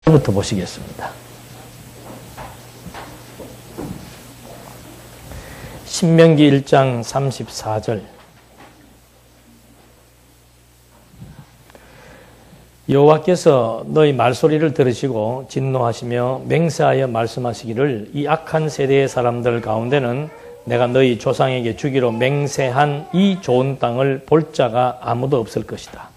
부터 보시겠습니다. 신명기 1장 34절. 여호와께서 너희 말소리를 들으시고 진노하시며 맹세하여 말씀하시기를 이 악한 세대의 사람들 가운데는 내가 너희 조상에게 주기로 맹세한 이 좋은 땅을 볼 자가 아무도 없을 것이다.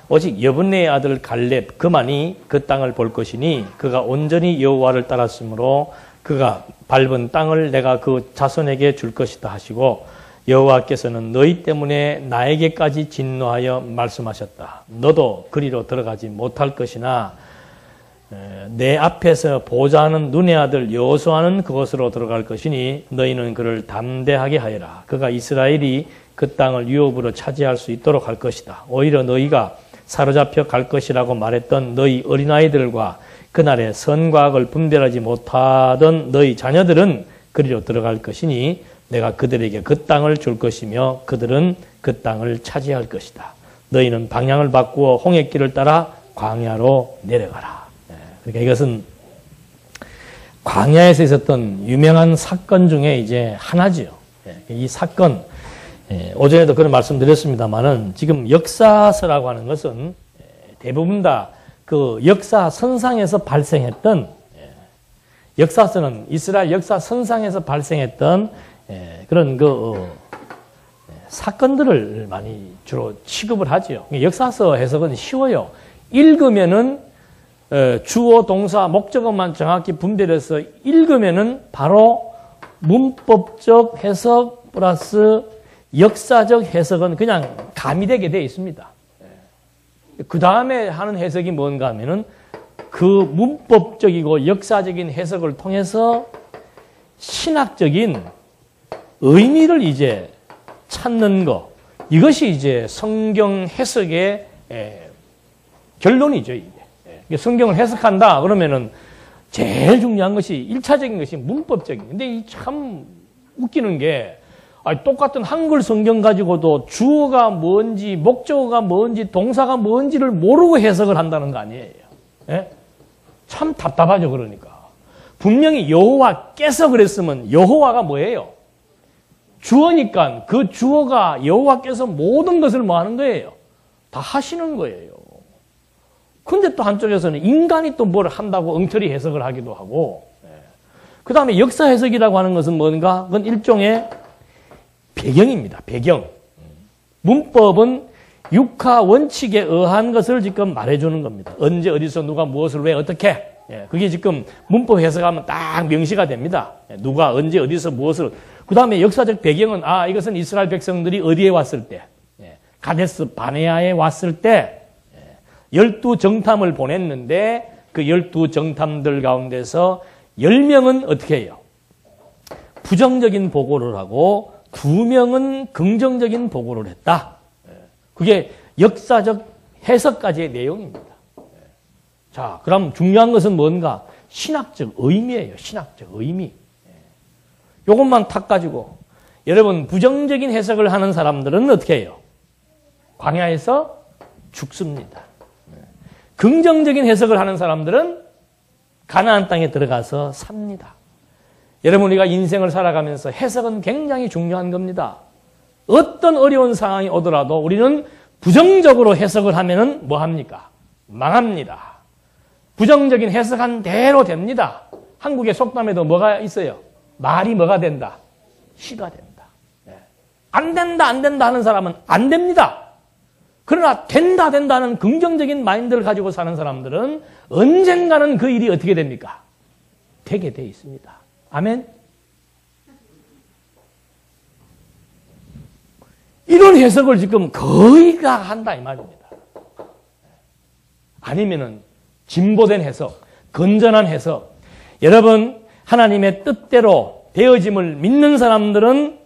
오직 여분네의 아들 갈렙 그만이 그 땅을 볼 것이니 그가 온전히 여호와를 따랐으므로 그가 밟은 땅을 내가 그 자손에게 줄 것이다 하시고 여호와께서는 너희 때문에 나에게까지 진노하여 말씀하셨다. 너도 그리로 들어가지 못할 것이나 내 앞에서 보좌하는 눈의 아들 여호수아는 그곳으로 들어갈 것이니 너희는 그를 담대하게 하여라. 그가 이스라엘이 그 땅을 유업으로 차지할 수 있도록 할 것이다. 오히려 너희가 사로잡혀 갈 것이라고 말했던 너희 어린아이들과 그날에 선과 악을 분별하지 못하던 너희 자녀들은 그리로 들어갈 것이니 내가 그들에게 그 땅을 줄 것이며 그들은 그 땅을 차지할 것이다. 너희는 방향을 바꾸어 홍해길을 따라 광야로 내려가라. 그러니까 이것은 광야에서 있었던 유명한 사건 중에 이제 하나지요. 이 사건, 오전에도 그런 말씀 드렸습니다만은 지금 역사서라고 하는 것은 대부분 다 그 역사 선상에서 발생했던, 역사서는 이스라엘 역사 선상에서 발생했던 그런 사건들을 많이 주로 취급을 하지요. 역사서 해석은 쉬워요. 읽으면은 주어, 동사, 목적어만 정확히 분별해서 읽으면은 바로 문법적 해석 플러스 역사적 해석은 그냥 가미되게 되어 있습니다. 그 다음에 하는 해석이 뭔가 하면은 그 문법적이고 역사적인 해석을 통해서 신학적인 의미를 이제 찾는 것. 이것이 이제 성경 해석의 결론이죠, 이게. 성경을 해석한다 그러면은 제일 중요한 것이 1차적인 것이 문법적인. 근데 이 참 웃기는 게 똑같은 한글 성경 가지고도 주어가 뭔지 목적어가 뭔지 동사가 뭔지를 모르고 해석을 한다는 거 아니에요. 예? 참 답답하죠. 그러니까 분명히 여호와께서 그랬으면 여호와가 뭐예요? 주어니까 그 주어가 여호와께서 모든 것을 뭐 하는 거예요? 다 하시는 거예요. 근데 또 한쪽에서는 인간이 또 뭘 한다고 엉터리 해석을 하기도 하고, 그 다음에 역사 해석이라고 하는 것은 뭔가? 그건 일종의 배경입니다. 배경. 문법은 육하 원칙에 의한 것을 지금 말해주는 겁니다. 언제, 어디서, 누가, 무엇을, 왜, 어떻게. 그게 지금 문법 해석하면 딱 명시가 됩니다. 누가, 언제, 어디서, 무엇을. 그 다음에 역사적 배경은, 이것은 이스라엘 백성들이 어디에 왔을 때, 가데스 바네아에 왔을 때, 12정탐을 보냈는데, 그 12정탐들 가운데서 10명은 어떻게 해요? 부정적인 보고를 하고, 2명은 긍정적인 보고를 했다. 그게 역사적 해석까지의 내용입니다. 자, 그럼 중요한 것은 뭔가? 신학적 의미예요. 신학적 의미. 이것만 탁 가지고 여러분 부정적인 해석을 하는 사람들은 어떻게 해요? 광야에서 죽습니다. 긍정적인 해석을 하는 사람들은 가나안 땅에 들어가서 삽니다. 여러분 우리가 인생을 살아가면서 해석은 굉장히 중요한 겁니다. 어떤 어려운 상황이 오더라도 우리는 부정적으로 해석을 하면은 뭐 합니까? 망합니다. 부정적인 해석한 대로 됩니다. 한국의 속담에도 뭐가 있어요? 말이 뭐가 된다? 시가 된다. 안 된다, 안 된다 하는 사람은 안 됩니다. 그러나 된다, 된다는 긍정적인 마인드를 가지고 사는 사람들은 언젠가는 그 일이 어떻게 됩니까? 되게 돼 있습니다. 아멘? 이런 해석을 지금 거의 다 한다 이 말입니다. 아니면은 진보된 해석, 건전한 해석. 여러분 하나님의 뜻대로 되어짐을 믿는 사람들은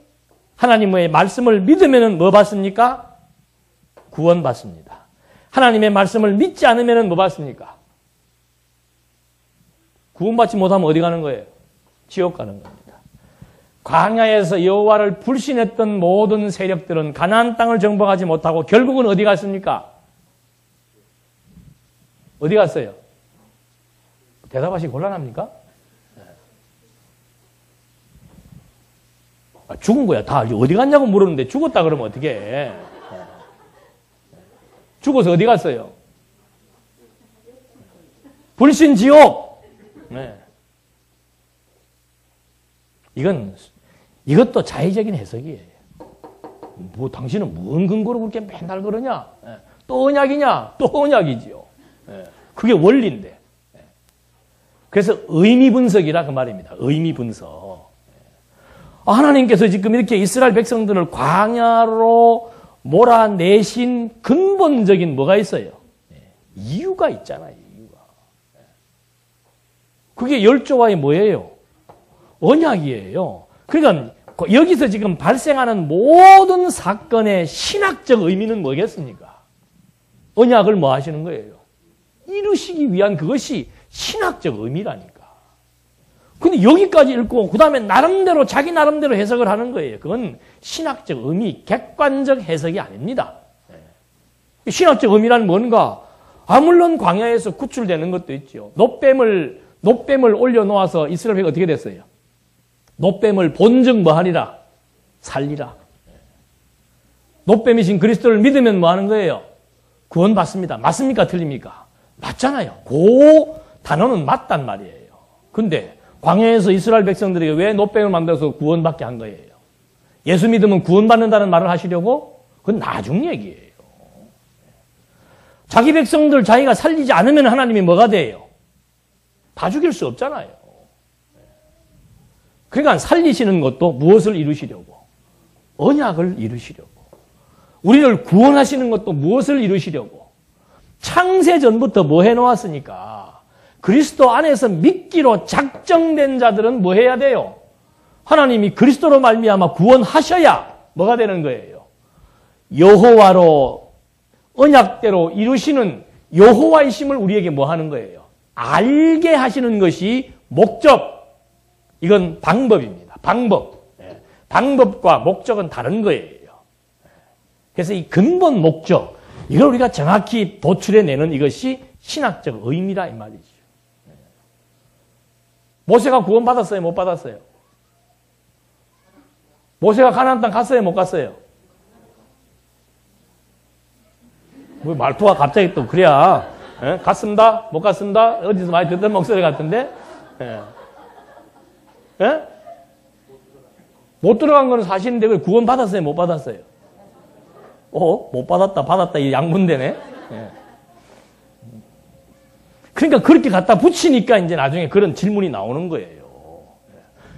하나님의 말씀을 믿으면은 뭐 받습니까? 구원 받습니다. 하나님의 말씀을 믿지 않으면은 뭐 받습니까? 구원받지 못하면 어디 가는 거예요? 지옥 가는 겁니다. 광야에서 여호와를 불신했던 모든 세력들은 가나안 땅을 정복하지 못하고 결국은 어디 갔습니까? 어디 갔어요? 대답하시기 곤란합니까? 죽은 거야. 다 어디 갔냐고 물었는데 죽었다 그러면 어떻게 해? 죽어서 어디 갔어요? 불신지옥. 네. 이것도 자의적인 해석이에요. 뭐 당신은 뭔 근거로 그렇게 맨날 그러냐? 또 언약이냐? 또 언약이지요. 그게 원리인데. 그래서 의미 분석이라 그 말입니다. 의미 분석. 하나님께서 지금 이렇게 이스라엘 백성들을 광야로 몰아내신 근본적인 뭐가 있어요? 이유가 있잖아요. 이유가. 그게 열조와의 뭐예요? 언약이에요. 그러니까 여기서 지금 발생하는 모든 사건의 신학적 의미는 뭐겠습니까? 언약을 뭐 하시는 거예요? 이루시기 위한 그것이 신학적 의미라니까. 근데 여기까지 읽고 그 다음에 나름대로 자기 나름대로 해석을 하는 거예요. 그건 신학적 의미, 객관적 해석이 아닙니다. 신학적 의미란 뭔가? 물론 광야에서 구출되는 것도 있죠. 노뱀을 올려놓아서 이스라엘 백성이 어떻게 됐어요? 노뱀을 본즉 뭐하리라? 살리라. 노뱀이신 그리스도를 믿으면 뭐하는 거예요? 구원받습니다. 맞습니까? 틀립니까? 맞잖아요. 그 단어는 맞단 말이에요. 근데 광야에서 이스라엘 백성들에게 왜 노뱀을 만들어서 구원받게 한 거예요? 예수 믿으면 구원받는다는 말을 하시려고? 그건 나중 얘기예요. 자기 백성들 자기가 살리지 않으면 하나님이 뭐가 돼요? 다 죽일 수 없잖아요. 그러니까 살리시는 것도 무엇을 이루시려고? 언약을 이루시려고. 우리를 구원하시는 것도 무엇을 이루시려고? 창세 전부터 뭐 해놓았으니까 그리스도 안에서 믿기로 작정된 자들은 뭐 해야 돼요? 하나님이 그리스도로 말미암아 구원하셔야 뭐가 되는 거예요? 여호와로 언약대로 이루시는 여호와이심을 우리에게 뭐 하는 거예요? 알게 하시는 것이 목적. 이건 방법입니다. 방법. 방법과 목적은 다른 거예요. 그래서 이 근본 목적, 이걸 우리가 정확히 도출해내는 이것이 신학적 의미라 이 말이죠. 모세가 구원받았어요? 못 받았어요? 모세가 가나안 땅 갔어요? 못 갔어요? 뭐 말투가 갑자기 또 그래야 갔습니다? 못 갔습니다? 어디서 많이 듣던 목소리 같은데? 못 들어간 건 사실인데 왜 구원 받았어요? 못 받았어요? 못 받았다, 받았다, 이 양분되네. 그러니까 그렇게 갖다 붙이니까 이제 나중에 그런 질문이 나오는 거예요.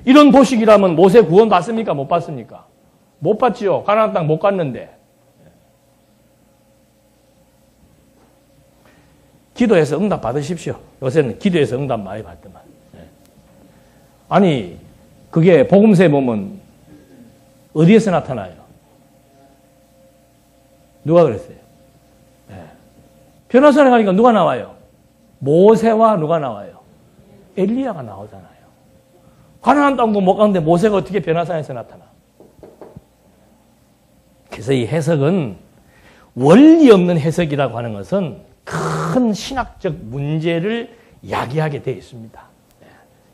이런 도식이라면 모세 구원 받습니까? 못 받습니까? 못 받지요. 가나안 땅 못 갔는데. 기도해서 응답 받으십시오. 요새는 기도해서 응답 많이 받더만. 아니, 그게 복음서에 보면 어디에서 나타나요? 누가 그랬어요? 변호사에 가니까 누가 나와요? 모세와 누가 나와요? 엘리야가 나오잖아요. 가나안 땅도 못 가는데 모세가 어떻게 변화산에서 나타나? 그래서 이 해석은 원리 없는 해석이라고 하는 것은 큰 신학적 문제를 야기하게 되어 있습니다.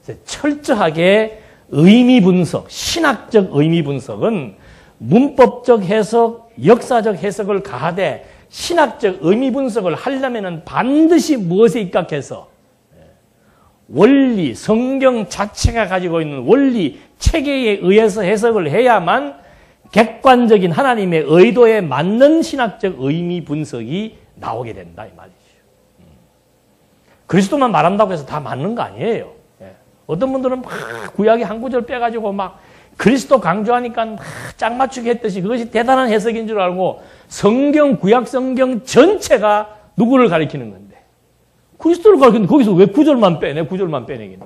그래서 철저하게 의미 분석, 신학적 의미 분석은 문법적 해석, 역사적 해석을 가하되 신학적 의미 분석을 하려면 반드시 무엇에 입각해서 원리, 성경 자체가 가지고 있는 원리, 체계에 의해서 해석을 해야만 객관적인 하나님의 의도에 맞는 신학적 의미 분석이 나오게 된다 이 말이죠. 그리스도만 말한다고 해서 다 맞는 거 아니에요. 어떤 분들은 막 구약의 한 구절 빼가지고 막 그리스도 강조하니까 막 짝 맞추게 했듯이 그것이 대단한 해석인 줄 알고 성경, 구약 성경 전체가 누구를 가리키는 건데 그리스도를 가리키는데 거기서 왜 구절만 빼내? 구절만 빼내기는.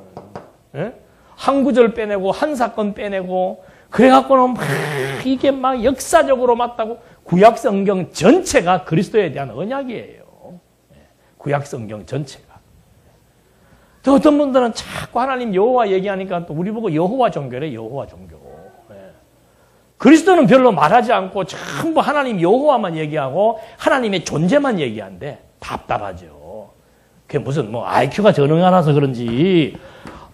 한 구절 빼내고 한 사건 빼내고 그래갖고는 막 이게 막 역사적으로 맞다고 구약 성경 전체가 그리스도에 대한 언약이에요. 구약 성경 전체가. 또 어떤 분들은 자꾸 하나님 여호와 얘기하니까 또 우리 보고 여호와 종교래, 여호와 종교. 그리스도는 별로 말하지 않고 전부 하나님 여호와만 얘기하고 하나님의 존재만 얘기하는데 답답하죠. 그게 무슨 뭐 IQ가 전능하라서 그런지.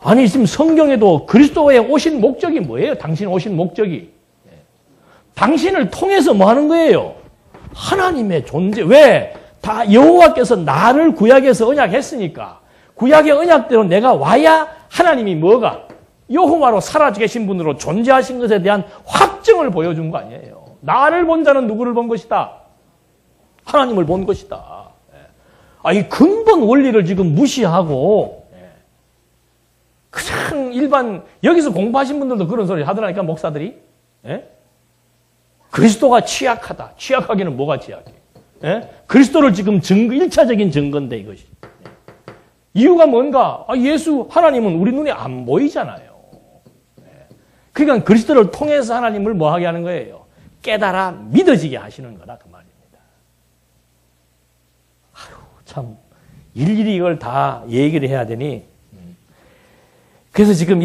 아니, 지금 성경에도 그리스도에 오신 목적이 뭐예요? 당신 오신 목적이. 당신을 통해서 뭐 하는 거예요? 하나님의 존재. 왜? 다 여호와께서 나를 구약에서 언약했으니까. 구약의 언약대로 내가 와야 하나님이 뭐가? 여호와로 살아계신 분으로 존재하신 것에 대한 확증을 보여준 거 아니에요. 나를 본 자는 누구를 본 것이다? 하나님을 본 것이다. 이 근본 원리를 지금 무시하고 그냥 일반 여기서 공부하신 분들도 그런 소리 하더라니까, 목사들이. 그리스도가 취약하다. 취약하기는 뭐가 취약해? 그리스도를 지금 1차적인 증거인데 이것이. 이유가 뭔가? 예수 하나님은 우리 눈에 안 보이잖아요. 그러니까 그리스도를 통해서 하나님을 뭐 하게 하는 거예요? 깨달아 믿어지게 하시는 거라 그 말입니다. 참 일일이 이걸 다 얘기를 해야 되니. 그래서 지금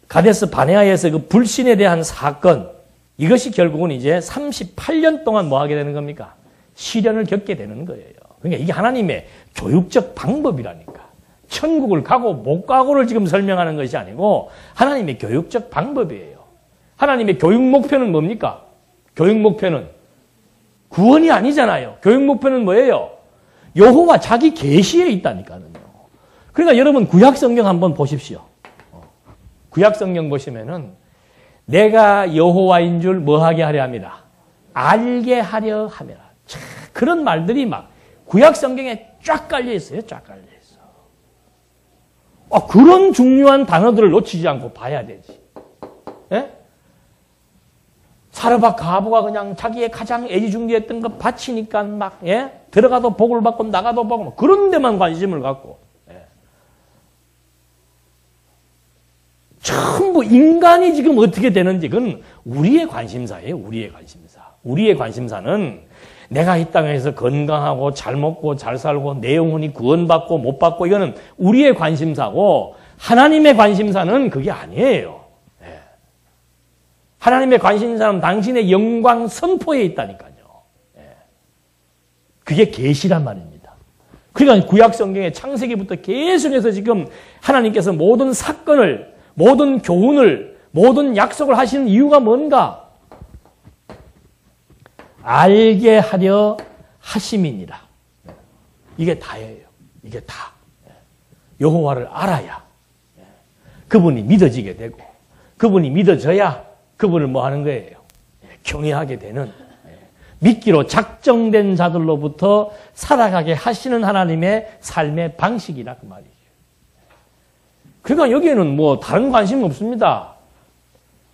가데스 바네아에서 그 불신에 대한 사건, 이것이 결국은 이제 38년 동안 뭐 하게 되는 겁니까? 시련을 겪게 되는 거예요. 그러니까 이게 하나님의 교육적 방법이라니까. 천국을 가고 못 가고를 지금 설명하는 것이 아니고 하나님의 교육적 방법이에요. 하나님의 교육 목표는 뭡니까? 교육 목표는 구원이 아니잖아요. 교육 목표는 뭐예요? 여호와 자기 계시에 있다니까요. 그러니까 여러분 구약 성경 한번 보십시오. 구약 성경 보시면은 내가 여호와인 줄 뭐하게 하려 합니다. 알게 하려 함이라. 그런 말들이 막 구약 성경에 쫙 깔려 있어요. 쫙 깔려 있어. 그런 중요한 단어들을 놓치지 않고 봐야 되지. 사르밧 가부가 그냥 자기의 가장 애지중지했던 거 바치니까 막 들어가도 복을 받고 나가도 복을, 그런 데만 관심을 갖고. 전부 인간이 지금 어떻게 되는지 그건 우리의 관심사예요. 우리의 관심사. 우리의 관심사는 내가 이 땅에서 건강하고 잘 먹고 잘 살고 내 영혼이 구원받고 못 받고, 이거는 우리의 관심사고, 하나님의 관심사는 그게 아니에요. 하나님의 관심사는 당신의 영광 선포에 있다니까요. 그게 계시란 말입니다. 그러니까 구약 성경의 창세기부터 계속해서 지금 하나님께서 모든 사건을, 모든 교훈을, 모든 약속을 하시는 이유가 뭔가? 알게 하려 하심이니라. 이게 다예요. 이게 다. 여호와를 알아야 그분이 믿어지게 되고, 그분이 믿어져야 그분을 뭐 하는 거예요? 경외하게 되는, 믿기로 작정된 자들로부터 살아가게 하시는 하나님의 삶의 방식이라 그 말이죠. 그러니까 여기에는 뭐 다른 관심 없습니다.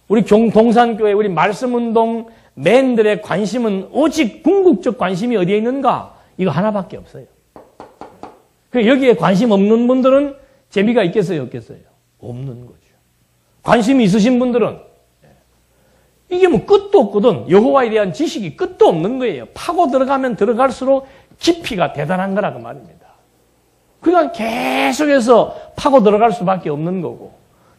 우리 동산교회, 우리 말씀운동 맨들의 관심은 오직 궁극적 관심이 어디에 있는가? 이거 하나밖에 없어요. 여기에 관심 없는 분들은 재미가 있겠어요? 없겠어요? 없는 거죠. 관심이 있으신 분들은 이게 뭐 끝도 없거든. 여호와에 대한 지식이 끝도 없는 거예요. 파고 들어가면 들어갈수록 깊이가 대단한 거라 그 말입니다. 그러니까 계속해서 파고 들어갈 수밖에 없는 거고,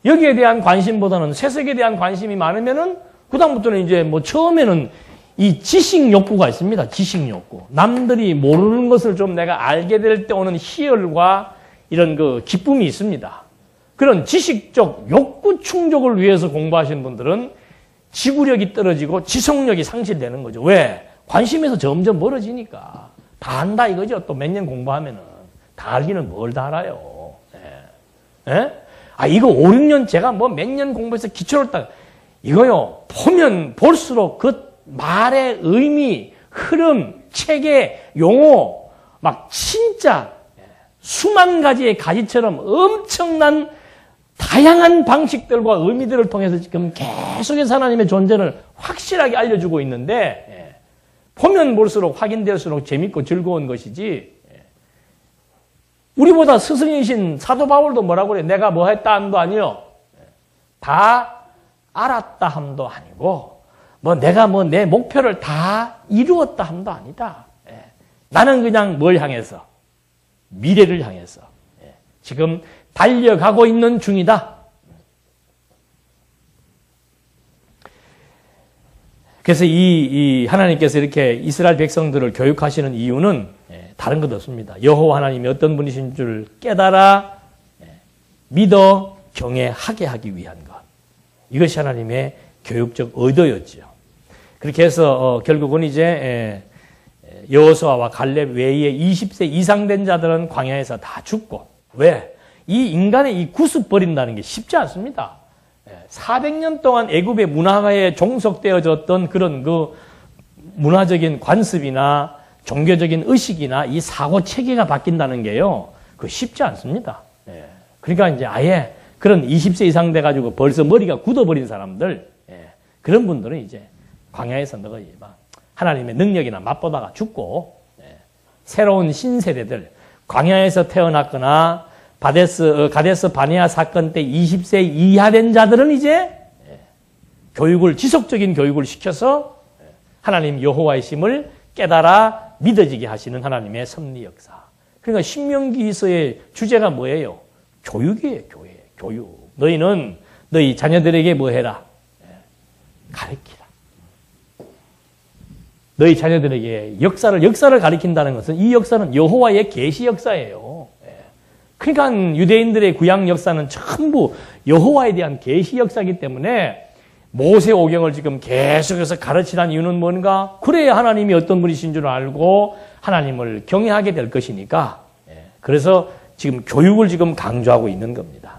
여기에 대한 관심보다는 세속에 대한 관심이 많으면은 그다음부터는 이제 뭐 처음에는 이 지식 욕구가 있습니다. 지식 욕구. 남들이 모르는 것을 좀 내가 알게 될 때 오는 희열과 이런 그 기쁨이 있습니다. 그런 지식적 욕구 충족을 위해서 공부하시는 분들은 지구력이 떨어지고 지속력이 상실되는 거죠. 왜? 관심에서 점점 멀어지니까. 다 안다 이거죠. 또 몇 년 공부하면은. 다 알기는 뭘 다 알아요. 이거 5, 6년 제가 뭐 몇 년 공부해서 기초를 딱, 이거요, 보면 볼수록 그 말의 의미, 흐름, 체계, 용어, 막 진짜 수만 가지의 가지처럼 엄청난 다양한 방식들과 의미들을 통해서 지금 계속해서 하나님의 존재를 확실하게 알려주고 있는데, 보면 볼수록 확인될수록 재밌고 즐거운 것이지, 우리보다 스승이신 사도 바울도 뭐라고 그래? 내가 뭐 했다 함도 아니요. 다 알았다 함도 아니고, 내가 내 목표를 다 이루었다 함도 아니다. 나는 그냥 뭘 향해서? 미래를 향해서. 지금 달려가고 있는 중이다. 그래서 이 하나님께서 이렇게 이스라엘 백성들을 교육하시는 이유는 다른 것 없습니다. 여호와 하나님이 어떤 분이신 줄 깨달아 믿어 경외하게 하기 위한 것. 이것이 하나님의 교육적 의도였죠. 그렇게 해서 결국은 이제 여호수아와 갈렙 외에 20세 이상 된 자들은 광야에서 다 죽고, 왜? 이 인간의 이 구습 버린다는 게 쉽지 않습니다. 400년 동안 애굽의 문화에 종속되어졌던 그런 그 문화적인 관습이나 종교적인 의식이나 이 사고 체계가 바뀐다는 게요, 그 쉽지 않습니다. 그러니까 이제 아예 그런 20세 이상 돼가지고 벌써 머리가 굳어버린 사람들, 그런 분들은 이제 광야에서 너희 막 하나님의 능력이나 맛보다가 죽고, 새로운 신세대들, 광야에서 태어났거나 가데스 바네아 사건 때 20세 이하 된 자들은 이제 지속적인 교육을 시켜서 하나님 여호와의 심을 깨달아 믿어지게 하시는 하나님의 섭리 역사. 그러니까 신명기서의 주제가 뭐예요? 교육이에요. 교육. 너희는 너희 자녀들에게 뭐 해라? 가르치라. 너희 자녀들에게 역사를 가르친다는 것은, 이 역사는 여호와의 계시 역사예요. 그러니까 유대인들의 구약 역사는 전부 여호와에 대한 계시 역사이기 때문에 모세오경을 지금 계속해서 가르치라는 이유는 뭔가? 그래야 하나님이 어떤 분이신 줄 알고 하나님을 경외하게 될 것이니까. 그래서 지금 교육을 지금 강조하고 있는 겁니다.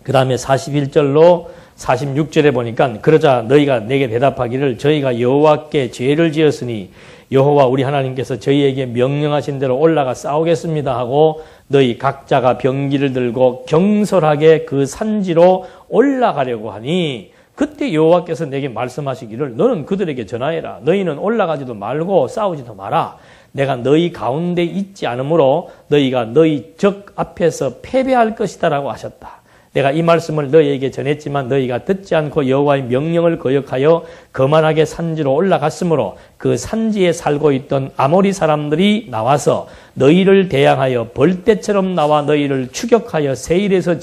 그 다음에 41절로 46절에 보니까, 그러자 너희가 내게 대답하기를 저희가 여호와께 죄를 지었으니 여호와 우리 하나님께서 저희에게 명령하신 대로 올라가 싸우겠습니다 하고 너희 각자가 병기를 들고 경솔하게 그 산지로 올라가려고 하니, 그때 여호와께서 내게 말씀하시기를 너는 그들에게 전하여라. 너희는 올라가지도 말고 싸우지도 마라. 내가 너희 가운데 있지 않으므로 너희가 너희 적 앞에서 패배할 것이다 라고 하셨다. 내가 이 말씀을 너희에게 전했지만 너희가 듣지 않고 여호와의 명령을 거역하여 거만하게 산지로 올라갔으므로 그 산지에 살고 있던 아모리 사람들이 나와서 너희를 대항하여 벌떼처럼 나와 너희를 추격하여 세일에서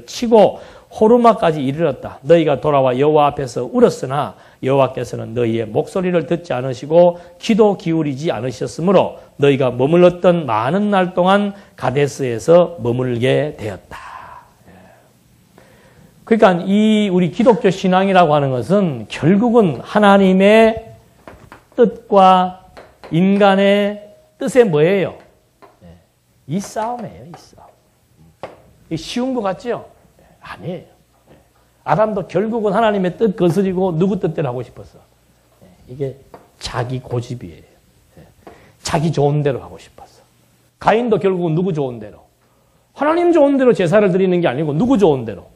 치고 호르마까지 이르렀다. 너희가 돌아와 여호와 앞에서 울었으나 여호와께서는 너희의 목소리를 듣지 않으시고 귀도 기울이지 않으셨으므로 너희가 머물렀던 많은 날 동안 가데스에서 머물게 되었다. 그러니까 이 우리 기독교 신앙이라고 하는 것은 결국은 하나님의 뜻과 인간의 뜻에 뭐예요? 이 싸움이에요, 이 싸움. 이 쉬운 것 같죠? 아니에요. 아담도 결국은 하나님의 뜻 거스리고 누구 뜻대로 하고 싶었어. 이게 자기 고집이에요. 자기 좋은 대로 하고 싶었어. 가인도 결국은 누구 좋은 대로. 하나님 좋은 대로 제사를 드리는 게 아니고 누구 좋은 대로.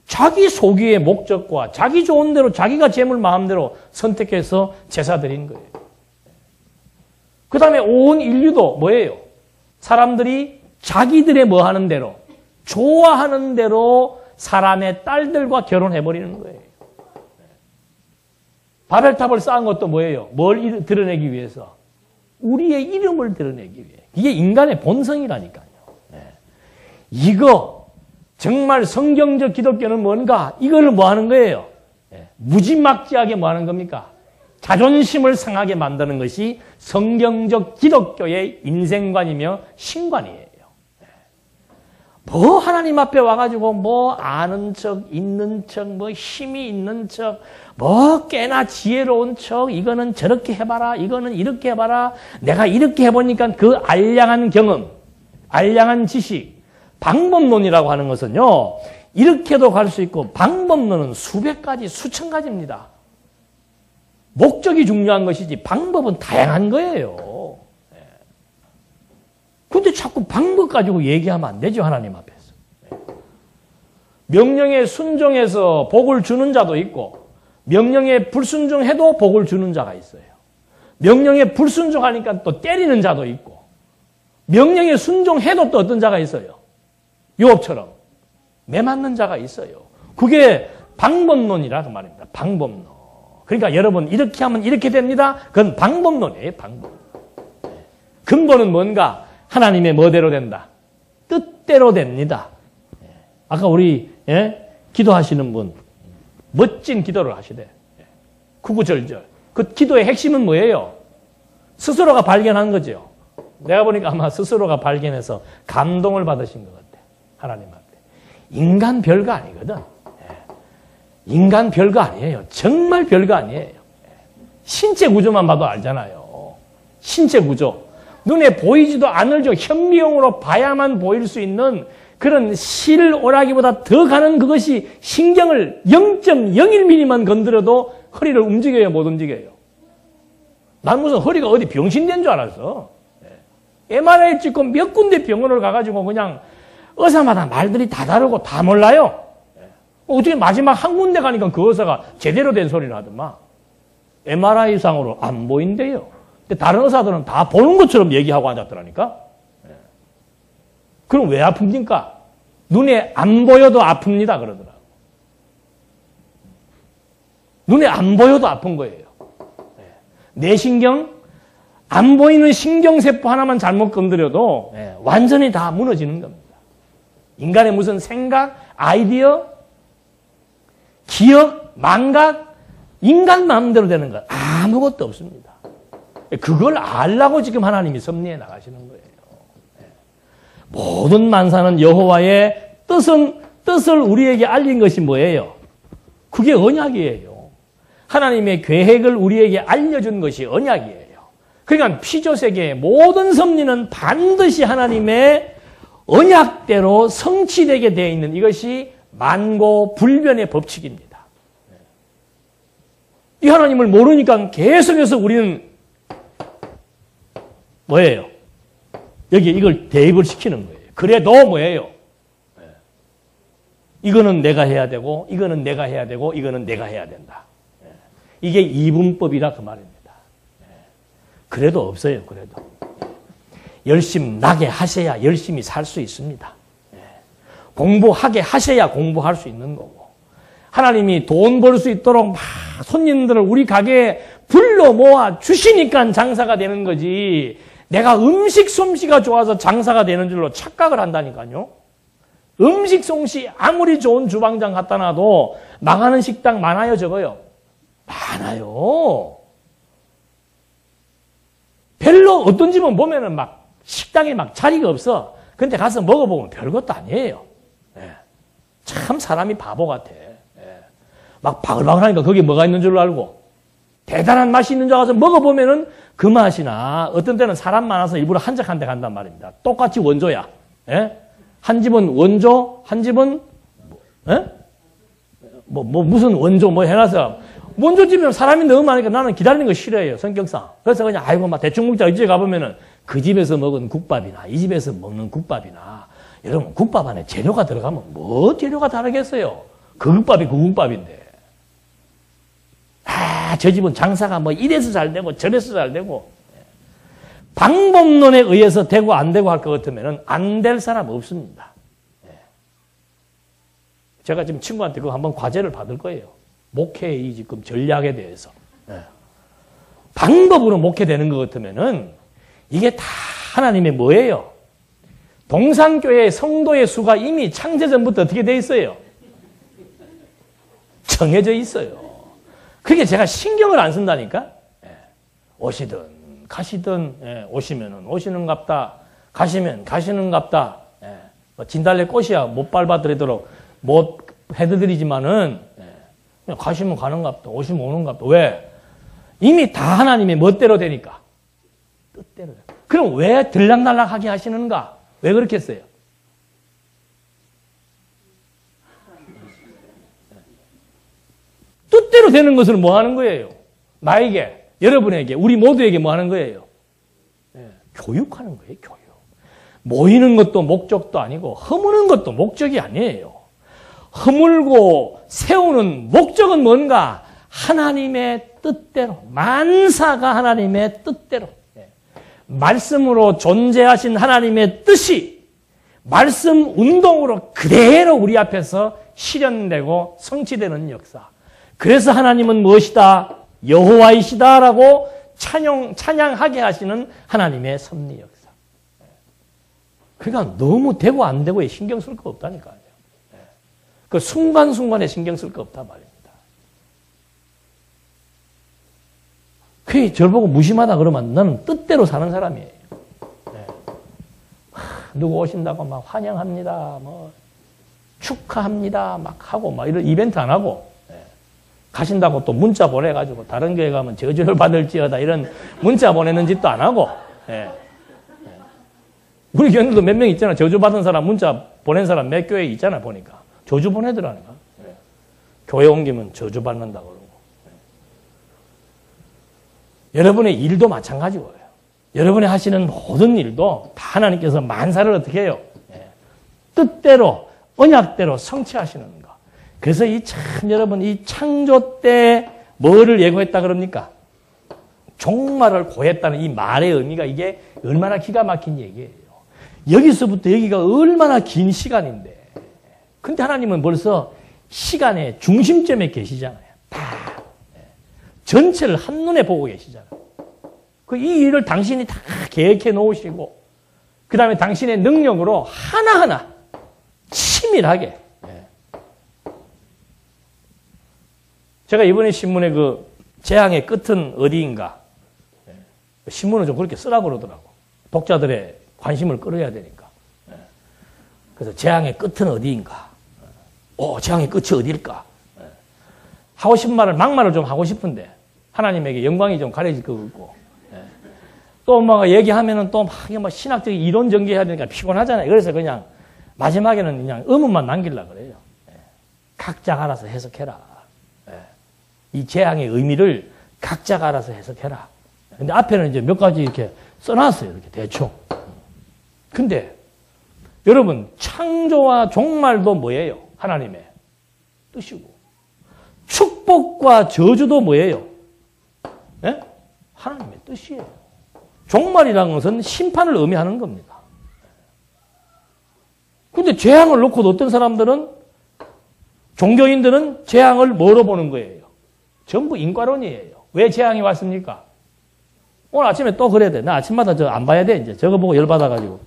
자기 소기의 목적과 자기 좋은 대로 자기가 재물 마음대로 선택해서 제사 드린 거예요. 그 다음에 온 인류도 뭐예요? 사람들이 자기들의 뭐 하는 대로, 좋아하는 대로 사람의 딸들과 결혼해버리는 거예요. 바벨탑을 쌓은 것도 뭐예요? 뭘 드러내기 위해서? 우리의 이름을 드러내기 위해. 이게 인간의 본성이라니까요. 이거 정말 성경적 기독교는 뭔가? 이거를 뭐 하는 거예요? 무지막지하게 뭐 하는 겁니까? 자존심을 상하게 만드는 것이 성경적 기독교의 인생관이며 신관이에요. 뭐 하나님 앞에 와가지고 뭐 아는 척, 있는 척, 뭐 힘이 있는 척, 뭐 꽤나 지혜로운 척, 이거는 저렇게 해봐라, 이거는 이렇게 해봐라, 내가 이렇게 해보니까 그 알량한 경험, 알량한 지식, 방법론이라고 하는 것은요, 이렇게도 갈 수 있고 방법론은 수백 가지, 수천 가지입니다. 목적이 중요한 것이지 방법은 다양한 거예요. 근데 자꾸 방법 가지고 얘기하면 안 되죠, 하나님 앞에서. 명령에 순종해서 복을 주는 자도 있고 명령에 불순종해도 복을 주는 자가 있어요. 명령에 불순종하니까 또 때리는 자도 있고 명령에 순종해도 또 어떤 자가 있어요. 요업처럼 매맞는 자가 있어요. 그게 방법론이라 그 말입니다. 방법론. 그러니까 여러분 이렇게 하면 이렇게 됩니다. 그건 방법론이에요. 방법론. 근본은 뭔가? 하나님의 뭐대로 된다? 뜻대로 됩니다. 아까 우리 기도하시는 분 멋진 기도를 하시대. 구구절절. 그 기도의 핵심은 뭐예요? 스스로가 발견한 거죠. 내가 보니까 아마 스스로가 발견해서 감동을 받으신 것 같아. 하나님한테. 인간 별거 아니거든. 인간 별거 아니에요. 정말 별거 아니에요. 신체 구조만 봐도 알잖아요. 신체 구조. 눈에 보이지도 않을 정 현미경으로 봐야만 보일 수 있는 그런 실오라기보다 더 가는 그것이 신경을 0.01mm만 건드려도 허리를 움직여요, 못 움직여요? 난 무슨 허리가 어디 병신된 줄 알았어. MRI 찍고 몇 군데 병원을 가가지고 그냥 의사마다 말들이 다 다르고 다 몰라요. 어떻게 마지막 한 군데 가니까 그 의사가 제대로 된 소리를 하더만. MRI상으로 안 보인대요. 근데 다른 의사들은 다 보는 것처럼 얘기하고 앉았더라니까. 그럼 왜 아픕니까? 눈에 안 보여도 아픕니다 그러더라고. 눈에 안 보여도 아픈 거예요. 뇌신경, 안 보이는 신경세포 하나만 잘못 건드려도 완전히 다 무너지는 겁니다. 인간의 무슨 생각, 아이디어, 기억, 망각, 인간 마음대로 되는 것 아무것도 없습니다. 그걸 알라고 지금 하나님이 섭리해 나가시는 거예요. 모든 만사는 여호와의 뜻을 우리에게 알린 것이 뭐예요? 그게 언약이에요. 하나님의 계획을 우리에게 알려준 것이 언약이에요. 그러니까 피조세계의 모든 섭리는 반드시 하나님의 언약대로 성취되게 되어 있는 이것이 만고불변의 법칙입니다. 이 하나님을 모르니까 계속해서 우리는 뭐예요? 여기 이걸 대입을 시키는 거예요. 그래도 뭐예요? 이거는 내가 해야 되고, 이거는 내가 해야 되고, 이거는 내가 해야 된다. 이게 이분법이라 그 말입니다. 그래도 없어요, 그래도. 열심 나게 하셔야 열심히 살 수 있습니다. 공부하게 하셔야 공부할 수 있는 거고. 하나님이 돈 벌 수 있도록 막 손님들을 우리 가게에 불러 모아 주시니까 장사가 되는 거지. 내가 음식 솜씨가 좋아서 장사가 되는 줄로 착각을 한다니까요. 음식 솜씨 아무리 좋은 주방장 갖다 놔도 망하는 식당 많아요, 적어요? 많아요. 별로 어떤 집은 보면은 막 식당에 막 자리가 없어. 근데 가서 먹어보면 별것도 아니에요. 참 사람이 바보 같아. 막 바글바글하니까 거기에 뭐가 있는 줄 알고. 대단한 맛이 있는 줄 알아서 먹어보면은 그 맛이나 어떤 때는 사람 많아서 일부러 한적 한 대 간단 말입니다. 똑같이 원조야. 한 집은 원조, 한 집은 무슨 원조 뭐 해놔서 원조집이면 사람이 너무 많으니까 나는 기다리는 거 싫어해요, 성격상. 그래서 그냥 아이고 막 대충 먹자 이제 가보면은 그 집에서 먹은 국밥이나 이 집에서 먹는 국밥이나 여러분 국밥 안에 재료가 들어가면 뭐 재료가 다르겠어요? 그 국밥이 그 국밥인데. 저 집은 장사가 뭐 이래서 잘 되고 저래서 잘 되고. 방법론에 의해서 되고 안 되고 할 것 같으면 안 될 사람 없습니다. 제가 지금 친구한테 그거 한번 과제를 받을 거예요. 목회의 지금 전략에 대해서. 방법으로 목회되는 것 같으면은 이게 다 하나님의 뭐예요? 동산교회 성도의 수가 이미 창세전부터 어떻게 돼 있어요? 정해져 있어요. 그게 제가 신경을 안 쓴다니까? 오시든 가시든 오시면은 오시는갑다. 가시면 가시는갑다. 진달래 꽃이야 못 밟아드리도록 못 해드리지만은 그냥 가시면 가는갑다. 오시면 오는갑다. 왜? 이미 다 하나님의 멋대로 되니까. 뜻대로. 그럼 왜 들락날락하게 하시는가? 왜 그렇게 했어요? 뜻대로 되는 것을 뭐 하는 거예요? 나에게, 여러분에게, 우리 모두에게 뭐 하는 거예요? 교육하는 거예요, 교육. 모이는 것도 목적도 아니고, 허무는 것도 목적이 아니에요. 허물고 세우는 목적은 뭔가? 하나님의 뜻대로, 만사가 하나님의 뜻대로. 말씀으로 존재하신 하나님의 뜻이 말씀 운동으로 그대로 우리 앞에서 실현되고 성취되는 역사. 그래서 하나님은 무엇이다? 여호와이시다라고 찬양하게 하시는 하나님의 섭리 역사. 그러니까 너무 되고 안 되고에 신경 쓸 거 없다니까요. 그 순간순간에 신경 쓸 거 없단 말입니다. 그게 저를 보고 무심하다 그러면 나는 뜻대로 사는 사람이에요. 누구 오신다고 막 환영합니다. 뭐 축하합니다. 막 하고 막 이런 이벤트 안 하고 가신다고 또 문자 보내가지고 다른 교회 가면 저주를 받을지어다 이런 문자 보내는 짓도 안 하고 우리 교회들도 몇 명 있잖아. 저주 받은 사람 문자 보낸 사람 몇 교회 있잖아 보니까. 저주 보내더라니까. 교회 옮기면 저주 받는다 그러고. 여러분의 일도 마찬가지고요. 여러분이 하시는 모든 일도 다 하나님께서 만사를 어떻게 해요? 뜻대로 언약대로 성취하시는 거. 그래서 여러분 이 창조 때 뭐를 예고했다 그럽니까? 종말을 고했다는 이 말의 의미가 이게 얼마나 기가 막힌 얘기예요. 여기서부터 여기가 얼마나 긴 시간인데. 근데 하나님은 벌써 시간의 중심점에 계시잖아요. 다 전체를 한눈에 보고 계시잖아요. 이 일을 당신이 다 계획해 놓으시고 그 다음에 당신의 능력으로 하나하나 치밀하게. 제가 이번에 신문에 그 재앙의 끝은 어디인가 신문을 좀 그렇게 쓰라고 그러더라고. 독자들의 관심을 끌어야 되니까. 그래서 재앙의 끝은 어디인가? 재앙의 끝이 어디일까? 하고 싶은 말을 막말을 좀 하고 싶은데 하나님에게 영광이 좀 가려질 것 같고 또 막 얘기하면은 또 막 신학적인 이론 전개해야 되니까 피곤하잖아요. 그래서 그냥 마지막에는 그냥 의문만 남기려고 그래요. 각자가 알아서 해석해라. 이 재앙의 의미를 각자가 알아서 해석해라. 근데 앞에는 이제 몇 가지 이렇게 써놨어요. 이렇게 대충. 근데 여러분 창조와 종말도 뭐예요? 하나님의 뜻이고 축복과 저주도 뭐예요? 하나님의 뜻이에요. 종말이라는 것은 심판을 의미하는 겁니다. 근데 재앙을 놓고 어떤 사람들은 종교인들은 재앙을 뭐로 보는 거예요? 전부 인과론이에요. 왜 재앙이 왔습니까? 오늘 아침에 또 그래야 돼. 나 아침마다 저 안 봐야 돼. 이제 저거 보고 열받아가지고.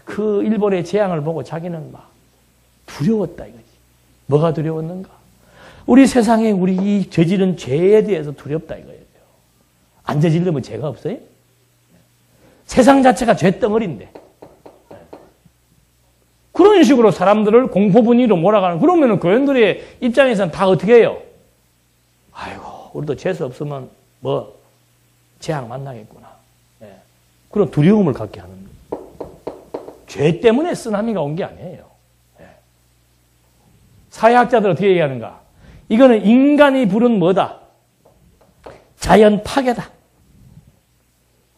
그 일본의 재앙을 보고 자기는 막 두려웠다 이거지. 뭐가 두려웠는가? 우리 세상에 우리 이 저지른 죄에 대해서 두렵다 이거예요. 안 저지르면 죄가 없어요? 세상 자체가 죄덩어리인데. 그런 식으로 사람들을 공포 분위기로 몰아가는, 그러면은 교인들의 입장에서는 다 어떻게 해요? 아이고, 우리도 재수 없으면 뭐, 재앙 만나겠구나. 그런 두려움을 갖게 하는 거예요. 죄 때문에 쓰나미가 온 게 아니에요. 사회학자들 어떻게 얘기하는가? 이거는 인간이 부른 뭐다? 자연 파괴다.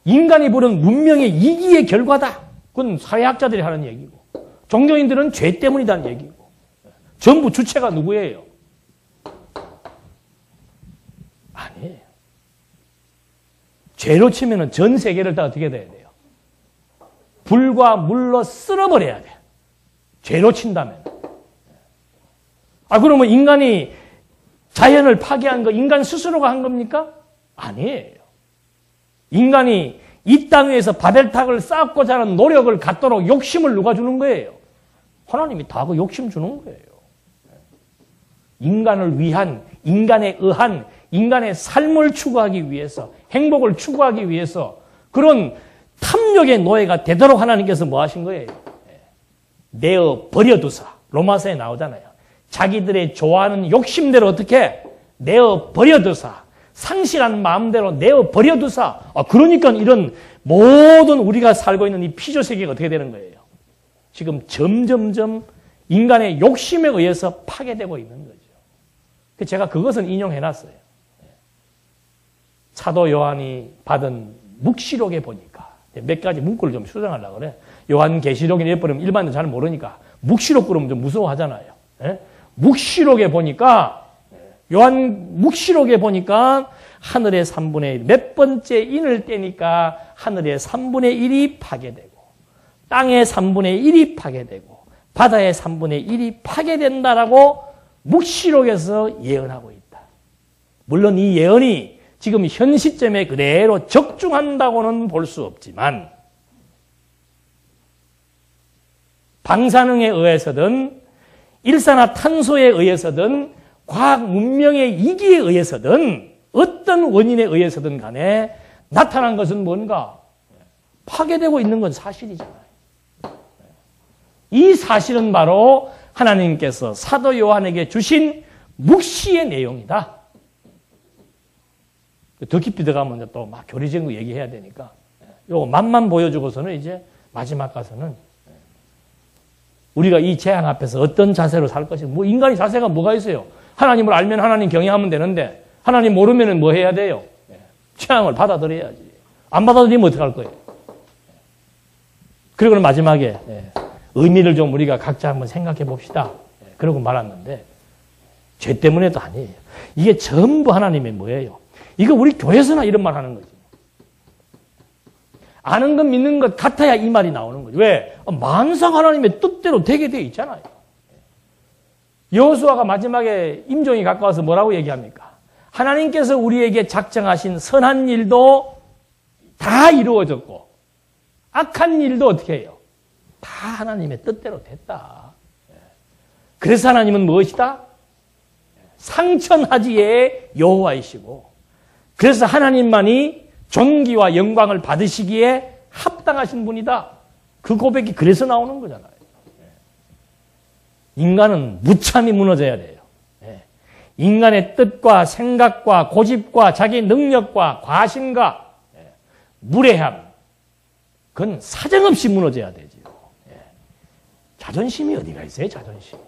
인간이 부른 문명의 이기의 결과다. 그건 사회학자들이 하는 얘기고. 종교인들은 죄 때문이라는 얘기고. 전부 주체가 누구예요? 아니에요. 죄로 치면은 전 세계를 다 어떻게 돼야 돼요? 불과 물로 쓸어버려야 돼. 죄로 친다면. 그러면 인간이 자연을 파괴한 거 인간 스스로가 한 겁니까? 아니에요. 인간이 이 땅 위에서 바벨탑을 쌓고자 하는 노력을 갖도록 욕심을 누가 주는 거예요? 하나님이 다 그 욕심 주는 거예요. 인간을 위한, 인간에 의한, 인간의 삶을 추구하기 위해서, 행복을 추구하기 위해서 그런 탐욕의 노예가 되도록 하나님께서 뭐 하신 거예요? 내어 버려두사. 로마서에 나오잖아요. 자기들의 좋아하는 욕심대로 어떻게 내어 버려두사. 상실한 마음대로 내어 버려두사. 그러니까 이런 모든 우리가 살고 있는 이 피조 세계가 어떻게 되는 거예요? 지금 점점점 인간의 욕심에 의해서 파괴되고 있는 거죠. 제가 그것은 인용해놨어요. 사도 요한이 받은 묵시록에 보니까 몇 가지 문구를 좀 수정하려고 그래. 요한계시록이나 예쁘면 일반인들 잘 모르니까 묵시록 그러면 좀 무서워하잖아요. 묵시록에 보니까 요한 묵시록에 보니까 하늘의 3분의 1, 몇 번째 인을 떼니까 하늘의 3분의 1이 파괴되고 땅의 3분의 1이 파괴되고 바다의 3분의 1이 파괴된다라고 묵시록에서 예언하고 있다. 물론 이 예언이 지금 현 시점에 그대로 적중한다고는 볼 수 없지만 방사능에 의해서든 일산화탄소에 의해서든 과학 문명의 이기에 의해서든 어떤 원인에 의해서든 간에 나타난 것은 뭔가? 파괴되고 있는 건 사실이잖아요. 이 사실은 바로 하나님께서 사도 요한에게 주신 묵시의 내용이다. 더 깊이 들어가면 또 막 교리적인 거 얘기해야 되니까 요거 맛만 보여주고서는 이제 마지막 가서는 우리가 이 재앙 앞에서 어떤 자세로 살 것인가. 뭐 인간의 자세가 뭐가 있어요? 하나님을 알면 하나님 경외하면 되는데 하나님 모르면 뭐 해야 돼요? 재앙을 받아들여야지. 안 받아들이면 어떡할 거예요? 그리고 마지막에 의미를 좀 우리가 각자 한번 생각해 봅시다. 그러고 말았는데 죄 때문에도 아니에요. 이게 전부 하나님의 뭐예요? 이거 우리 교회에서나 이런 말 하는 거지. 아는 것 믿는 것 같아야 이 말이 나오는 거죠. 왜? 만상 하나님의 뜻대로 되게 되어 있잖아요. 여호수아가 마지막에 임종이 가까워서 뭐라고 얘기합니까? 하나님께서 우리에게 작정하신 선한 일도 다 이루어졌고 악한 일도 어떻게 해요? 다 하나님의 뜻대로 됐다. 그래서 하나님은 무엇이다? 상천하지의 여호와이시고 그래서 하나님만이 존귀와 영광을 받으시기에 합당하신 분이다. 그 고백이 그래서 나오는 거잖아요. 인간은 무참히 무너져야 돼요. 인간의 뜻과 생각과 고집과 자기 능력과 과신과 무례함 그건 사정없이 무너져야 되죠. 자존심이 어디가 있어요? 자존심.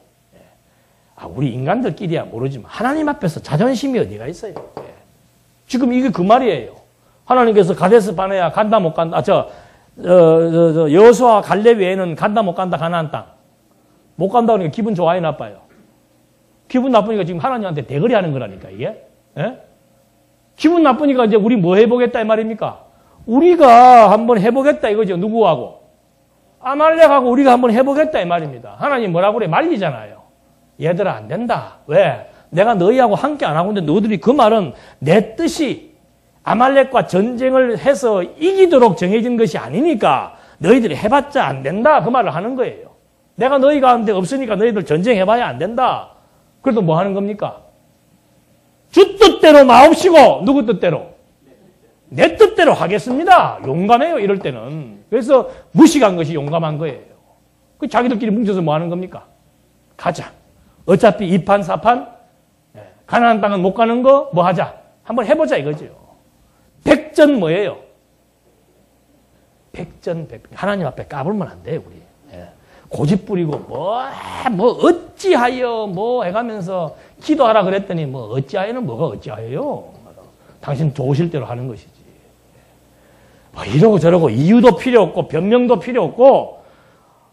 우리 인간들끼리야 모르지만 하나님 앞에서 자존심이 어디가 있어요? 지금 이게 그 말이에요. 하나님께서 가데스 바네아 간다 못 간다. 여호수아 갈렙 외에는 간다 못 간다 가나안 땅. 못 간다 그러니까 기분 좋아요 나빠요? 기분 나쁘니까 지금 하나님한테 대거리 하는 거라니까 이게. 예? 기분 나쁘니까 이제 우리 뭐 해보겠다 이 말입니까? 우리가 한번 해보겠다 이거죠. 누구하고? 아말렉하고 우리가 한번 해보겠다 이 말입니다. 하나님 뭐라고 그래? 말리잖아요. 얘들아 안 된다. 왜? 내가 너희하고 함께 안 하고 있는데 너희들이 그 말은 내 뜻이 아말렉과 전쟁을 해서 이기도록 정해진 것이 아니니까 너희들이 해봤자 안 된다. 그 말을 하는 거예요. 내가 너희 가운데 없으니까 너희들 전쟁해봐야 안 된다. 그래도 뭐 하는 겁니까? 주 뜻대로 마옵시고 누구 뜻대로? 내 뜻대로 하겠습니다. 용감해요 이럴 때는. 그래서 무식한 것이 용감한 거예요. 그 자기들끼리 뭉쳐서 뭐 하는 겁니까? 가자. 어차피 2판 4판 가나안 땅은 못 가는 거 뭐 하자. 한번 해보자 이거죠. 백전 뭐예요? 백전백패. 하나님 앞에 까불면 안 돼요 우리. 고집 부리고 뭐 어찌하여 뭐 해가면서 기도하라 그랬더니 뭐 어찌하여는 뭐가 어찌하여요. 당신 좋으실 대로 하는 것이지. 뭐 이러고 저러고 이유도 필요 없고 변명도 필요 없고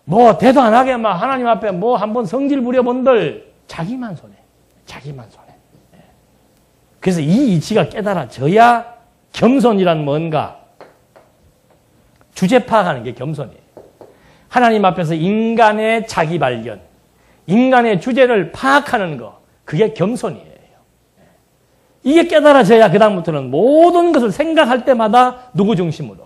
뭐 대도 안 하게 막 하나님 앞에 뭐 한번 성질 부려본들 자기만 손해. 자기만 손해. 그래서 이 이치가 깨달아져야 겸손이란 뭔가 주제 파악하는 게 겸손이에요. 하나님 앞에서 인간의 자기 발견, 인간의 주제를 파악하는 거, 그게 겸손이에요. 이게 깨달아져야 그 다음부터는 모든 것을 생각할 때마다 누구 중심으로?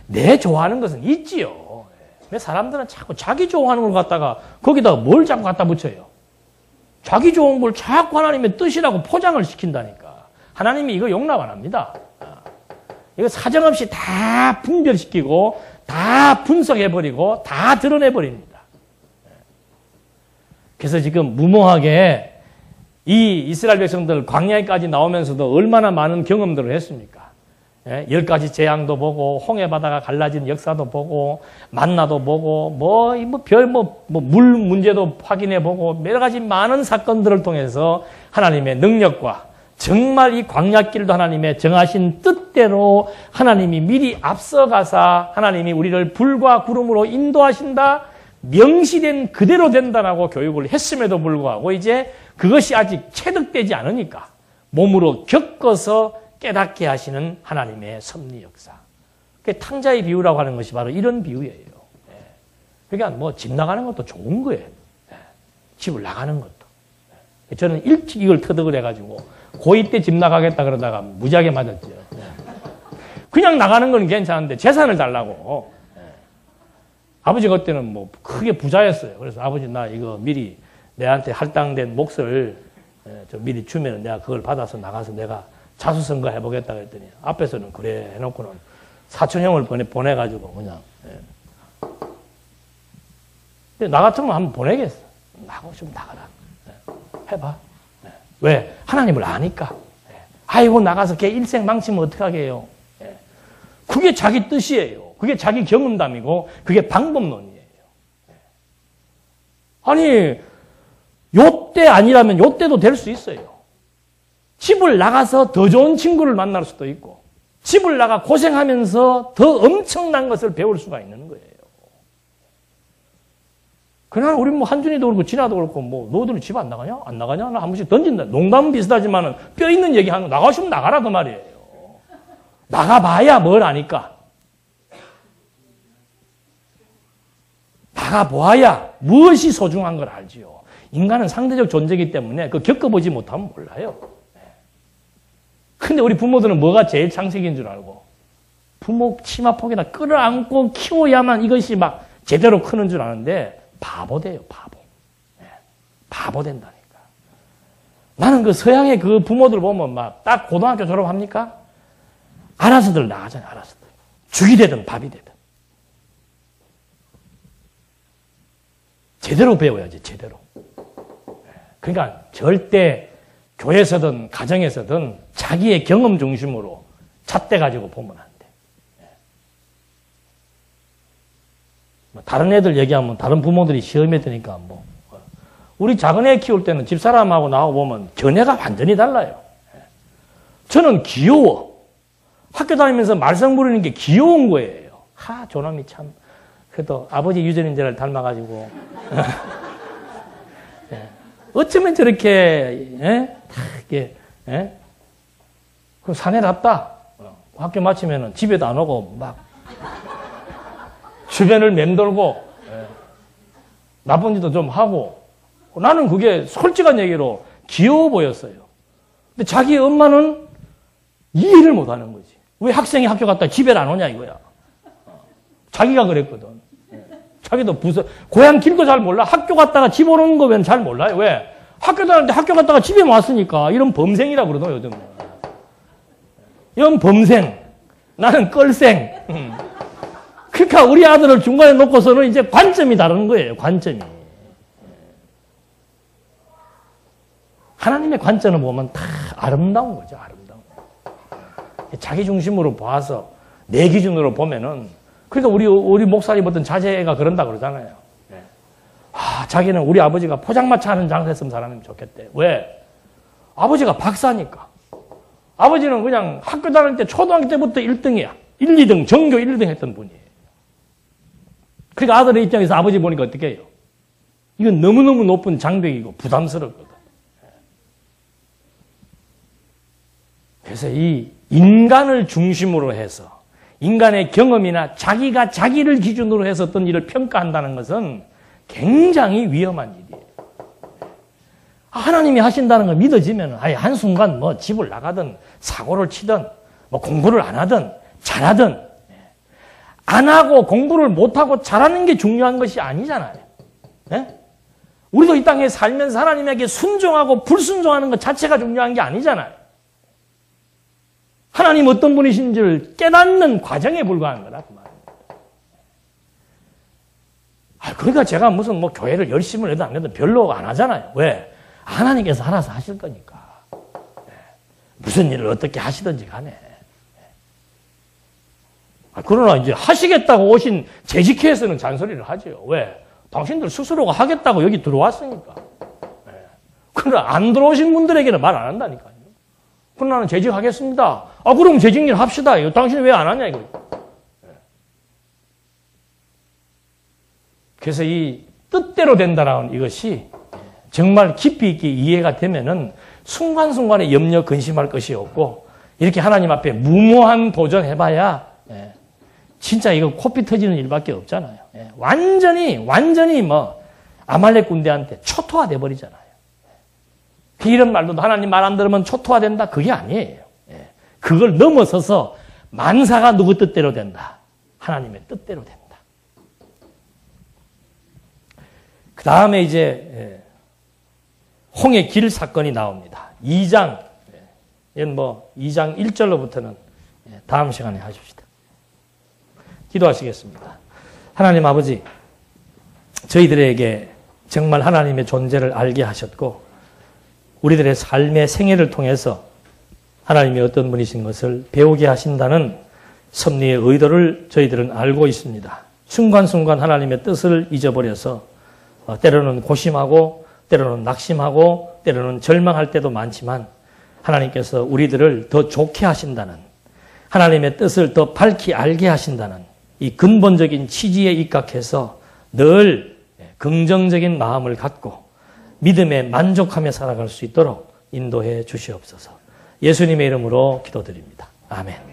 내 좋아하는 것은 있지요. 왜 사람들은 자꾸 자기 좋아하는 걸 갖다가 거기다가 뭘 자꾸 갖다 붙여요? 자기 좋은 걸 자꾸 하나님의 뜻이라고 포장을 시킨다니까. 하나님이 이거 용납 안 합니다. 이거 사정없이 다 분별시키고 다 분석해버리고 다 드러내버립니다. 그래서 지금 무모하게 이 이스라엘 백성들 광야에까지 나오면서도 얼마나 많은 경험들을 했습니까? 10가지 재앙도 보고 홍해 바다가 갈라진 역사도 보고 만나도 보고 물 문제도 확인해 보고 여러 가지 많은 사건들을 통해서 하나님의 능력과 정말 이 광야길도 하나님의 정하신 뜻대로 하나님이 미리 앞서가사 하나님이 우리를 불과 구름으로 인도하신다. 명시된 그대로 된다라고 교육을 했음에도 불구하고 이제 그것이 아직 체득되지 않으니까 몸으로 겪어서 깨닫게 하시는 하나님의 섭리 역사. 탕자의 비유라고 하는 것이 바로 이런 비유예요. 그러니까 뭐 집 나가는 것도 좋은 거예요. 집을 나가는 것도. 저는 일찍 이걸 터득을 해가지고 고2 때 집 나가겠다 그러다가 무지하게 맞았죠. 그냥 나가는 건 괜찮은데 재산을 달라고. 아버지 그때는 뭐 크게 부자였어요. 그래서 아버지 나 이거 미리 내한테 할당된 몫을 좀 미리 주면 내가 그걸 받아서 나가서 내가 자수성가 해보겠다 그랬더니 앞에서는 그래 해놓고는 사촌형을 보내가지고 그냥. 예. 나 같으면 한번 보내겠어. 나하고 좀 나가라. 예. 해봐. 예. 왜? 하나님을 아니까. 예. 아이고 나가서 걔 일생 망치면 어떡하게요. 예. 그게 자기 뜻이에요. 그게 자기 경험담이고 그게 방법론이에요. 예. 아니 요때 아니라면 요때도 될 수 있어요. 집을 나가서 더 좋은 친구를 만날 수도 있고 집을 나가 고생하면서 더 엄청난 것을 배울 수가 있는 거예요. 그날 우리 뭐 한준이도 그렇고 진아도 그렇고 뭐 너희들은 집 안 나가냐? 안 나가냐? 나 한 번씩 던진다. 농담은 비슷하지만은 뼈 있는 얘기 하는 거 나가시면 나가라 그 말이에요. 나가봐야 뭘 아니까. 나가보아야 무엇이 소중한 걸 알지요. 인간은 상대적 존재이기 때문에 그 겪어보지 못하면 몰라요. 근데 우리 부모들은 뭐가 제일 창식인 줄 알고 부모 치마폭에다 끌어안고 키워야만 이것이 막 제대로 크는 줄 아는데 바보 돼요, 바보. 바보 된다니까. 나는 그 서양의 그 부모들 보면 막 딱 고등학교 졸업합니까? 알아서들 나가잖아요, 알아서들. 죽이 되든 밥이 되든. 제대로 배워야지, 제대로. 그러니까 절대 교회에서든 가정에서든 자기의 경험 중심으로 잣대 가지고 보면 안 돼. 다른 애들 얘기하면 다른 부모들이 시험에 드니까 뭐. 우리 작은 애 키울 때는 집사람하고 나하고 보면 견해가 완전히 달라요. 저는 귀여워. 학교 다니면서 말썽 부리는 게 귀여운 거예요. 저놈이 참. 그래도 아버지 유전인자를 닮아가지고. 어쩌면 저렇게, 그 사내답다. 학교 마치면은 집에도 안 오고, 막, 주변을 맴돌고, 나쁜 짓도 좀 하고, 나는 그게 솔직한 얘기로 귀여워 보였어요. 근데 자기 엄마는 이해를 못 하는 거지. 왜 학생이 학교 갔다 집에 안 오냐, 이거야. 자기가 그랬거든. 자기도 고향 길도 잘 몰라. 학교 갔다가 집 오는 거면 잘 몰라요. 왜? 학교 다니는데 학교 갔다가 집에 왔으니까. 이런 범생이라 그러더라고요, 요즘은. 이런 범생. 나는 껄생. 그러니까 우리 아들을 중간에 놓고서는 이제 관점이 다른 거예요, 관점이. 하나님의 관점을 보면 다 아름다운 거죠, 아름다운 거. 자기 중심으로 봐서, 내 기준으로 보면은, 그러니까 우리 목사님 어떤 자제가 그런다 그러잖아요. 자기는 우리 아버지가 포장마차 하는 장사 했으면 살았으면 좋겠대. 왜? 아버지가 박사니까. 아버지는 그냥 학교 다닐 때 초등학교 때부터 1등이야. 1, 2등, 전교 1, 2등 했던 분이에요. 그러니까 아들의 입장에서 아버지 보니까 어떻게 해요? 이건 너무너무 높은 장벽이고 부담스럽거든. 그래서 이 인간을 중심으로 해서 인간의 경험이나 자기가 자기를 기준으로 해서 어떤 일을 평가한다는 것은 굉장히 위험한 일이에요. 하나님이 하신다는 걸 믿어지면 한순간 뭐 집을 나가든 사고를 치든 뭐 공부를 안 하든 잘하든 안 하고 공부를 못하고 잘하는 게 중요한 것이 아니잖아요. 우리도 이 땅에 살면서 하나님에게 순종하고 불순종하는 것 자체가 중요한 게 아니잖아요. 하나님 어떤 분이신지를 깨닫는 과정에 불과한 거라 그 말입니다. 그러니까 제가 무슨 뭐 교회를 열심히 해도 안 해도 별로 안 하잖아요. 왜? 하나님께서 알아서 하실 거니까. 무슨 일을 어떻게 하시든지 간에. 그러나 이제 하시겠다고 오신 재직회에서는 잔소리를 하죠. 왜? 당신들 스스로가 하겠다고 여기 들어왔으니까. 그러나 안 들어오신 분들에게는 말 안 한다니까요. 그럼 나는 재직하겠습니다. 그럼 재직일 합시다. 당신이 왜 안 하냐, 이거. 그래서 이 뜻대로 된다라는 이것이 정말 깊이 있게 이해가 되면은 순간순간에 염려, 근심할 것이 없고 이렇게 하나님 앞에 무모한 도전해봐야 진짜 이거 코피 터지는 일밖에 없잖아요. 완전히 뭐 아말렉 군대한테 초토화돼 버리잖아요. 이런 말도 하나님 말 안 들으면 초토화된다. 그게 아니에요. 그걸 넘어서서 만사가 누구 뜻대로 된다. 하나님의 뜻대로 된다. 그 다음에 이제 홍해 길 사건이 나옵니다. 2장, 이건 뭐 2장 1절로부터는 다음 시간에 하십시다. 기도하시겠습니다. 하나님 아버지, 저희들에게 정말 하나님의 존재를 알게 하셨고 우리들의 삶의 생애를 통해서 하나님이 어떤 분이신 것을 배우게 하신다는 섭리의 의도를 저희들은 알고 있습니다. 순간순간 하나님의 뜻을 잊어버려서 때로는 고심하고 때로는 낙심하고 때로는 절망할 때도 많지만 하나님께서 우리들을 더 좋게 하신다는, 하나님의 뜻을 더 밝히 알게 하신다는 이 근본적인 취지에 입각해서 늘 긍정적인 마음을 갖고 믿음에 만족하며 살아갈 수 있도록 인도해 주시옵소서. 예수님의 이름으로 기도드립니다. 아멘.